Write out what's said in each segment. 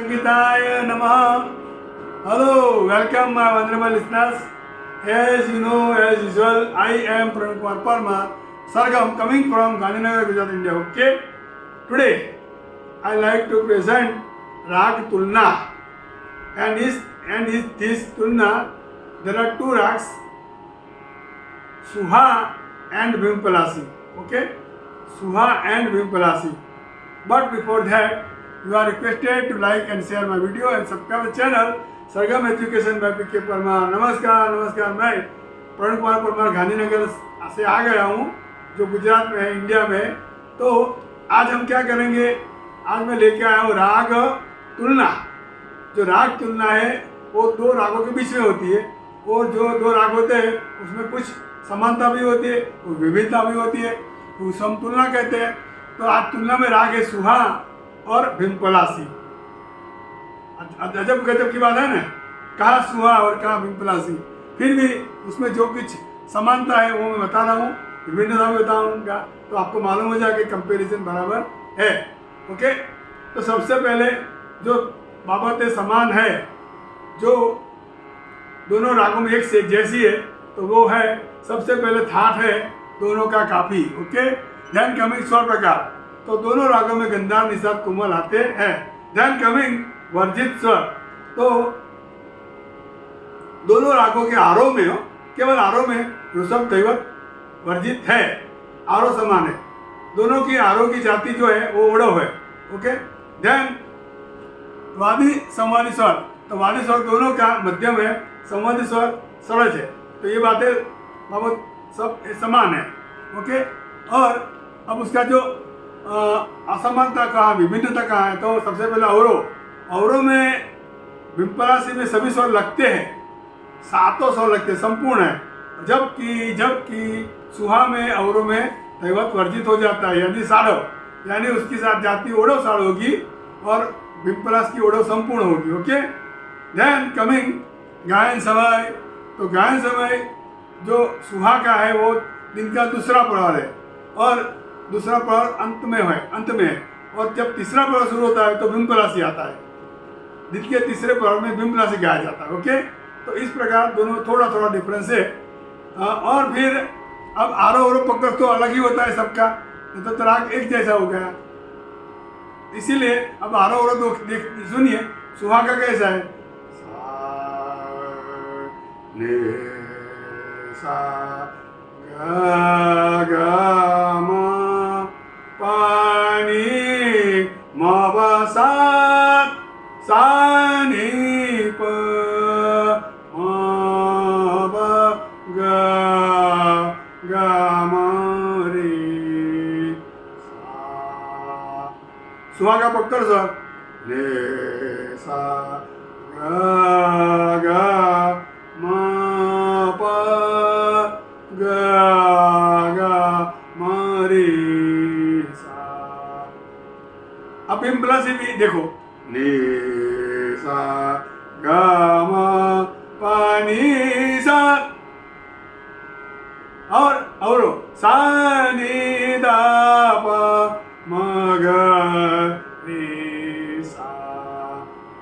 Sangitaya Namaha. Hello, welcome my wonderful listeners. As you know, as usual, I am Pranam Kumar Parmar, Sargam, coming from Gandhinagar, Gujarat, India. Okay, today I like to present Rag Tulna, and this Tulna. There are two rags, Suha and Vimpalasi. Okay, Suha and Vimpalasi. But before that, you are requested to like and share my video and subscribe the channel Sargam education by PK Parmar. नमस्कार, मैं प्रणव कुमार परमार गांधीनगर से आ गया हूँ, जो गुजरात में है, India में। तो आज हम क्या करेंगे, आज मैं लेके आया हूँ राग तुलना। जो राग तुलना है वो दो रागों के बीच में होती है, और जो दो राग होते हैं उसमें कुछ समानता भी होती है, कुछ विभिन्नता भी होती है, तो समतुलना कहते हैं। तो आज तुलना में राग है सुहा और भिमपलासी। अजब गजब की बात है ना, कहा सुहा और कहा भिमपलासी। फिर भी उसमें जो कुछ समानता है वो मैं बता रहा हूँ, विभिन्नता भी बताऊँगा, तो आपको मालूम हो जाए कि कंपैरिजन बराबर है। ओके, तो सबसे पहले जो बाबत समान है, जो दोनों रागों में एक से जैसी है, तो वो है सबसे पहले थाट है दोनों का काफी। ओके, ध्यान कमिंग स्वर प्रकार, तो दोनों रागों में गंधार निषाद कोमल आते हैं। ध्यान कमिंग वर्जित स्वर, तो दोनों रागों के आरोह में हो, केवल आरोह में ऋषभ दैवत वर्जित है, आरोह समान है। दोनों की आरोह की जाति जो है वो ओढ़व है। ओके, ध्यान वादी संवादी स्वर, तो वादी स्वर दोनों का मध्यम है, संवादी स्वर सरज है। तो ये बातें बाबत सब समान है। ओके, और अब उसका जो असमानता कहाँ, विभिन्नता कहाँ है, तो सबसे पहले अवरोह में विम्पलासी में सभी स्वर लगते हैं, सातों स्वर लगते हैं, संपूर्ण है। जबकि सुहा में अवरोह में दैवत वर्जित हो जाता है, यानी साढ़व, यानी उसकी साथ जाति ओढ़व साढ़ होगी और विम्पलास की ओढ़व संपूर्ण होगी। ओके, देन कमिंग गायन समय, तो गायन समय जो सुहा का है वो दिन का दूसरा प्रहर है, और दूसरा प्रहर अंत में है, और जब तीसरा प्रहर शुरू होता है तो भिमपलासी आता है। दिन के तीसरे प्रहर में भिमपलासी गाया जाता है। ओके, तो इस प्रकार दोनों थोड़ा डिफरेंस है। और फिर अब आरोह अवरोह पकड़ तो अलग ही होता है सबका, तो राग एक जैसा हो गया। इसीलिए अब आरोह अवरोह सुनिए, सुहा का कैसा है, सा गा गा मा पानी मा बा सा सा नी प मा बा गा गा मा रे सा। सुहा का पकड़ स्वर ले सा गा गा मा पा गा गा मा रे सा। अब भिमपलासी भी देखो, ने सा गा मा पा नी सा, और अवरोह सा नी दा पा मा गा रे सा।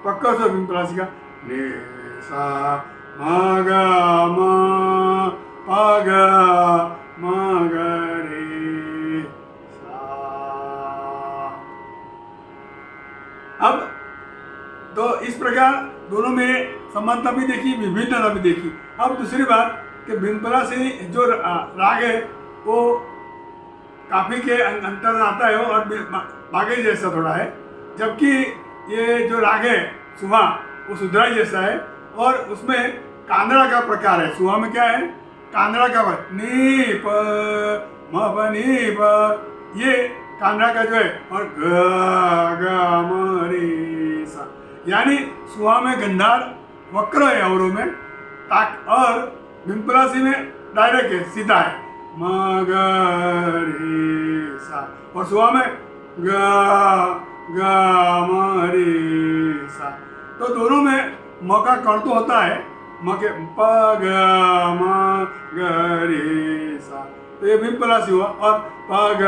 पक्का स्वर भिमपलासी का, ने सा मा गा मा पा गा मा गा रे सा। अब तो इस प्रकार दोनों में समानता भी देखी, विभिन्नता भी देखी। अब दूसरी बात कि भिमपलासी जो राग है वो काफी के अंतर आता है और बागे जैसा थोड़ा है, जबकि ये जो राग है सुहा वो सुधराई जैसा है, और उसमें कांदड़ा का प्रकार है। सुहा में क्या है, कांदड़ा का नी प म प नी प, ये कांदड़ा का जो है, और ग ग म रे सा, यानी सुहा में गंधार वक्र है अवरोह में, और भिमपलासी में डायरेक्ट है, सीधा है, म ग रे सा, और सुहा में ग ग म रे सा। तो दोनों में म का कर्ण तो होता है, म के प ग म ग रे सा, तो ये भिमपलासी हुआ, और प ग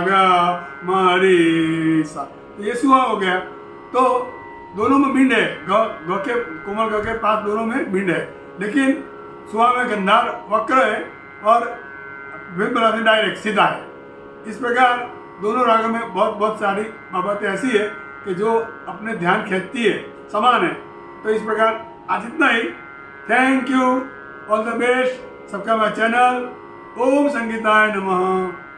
ग म रे सा, तो ये सुहा हो गया। तो दोनों में भिंड है, ग के कोमल ग के पास दोनों में भिंड है, लेकिन सुहा में गंधार वक्र है और विभ्रा से डायरेक्ट सीधा है। इस प्रकार दोनों रागों में बहुत सारी बाबतें ऐसी है कि जो अपने ध्यान खींचती है, समान है। तो इस प्रकार आज इतना ही। Thank you, all the best, सबका मेरा चैनल। ओम संगीताय नमः।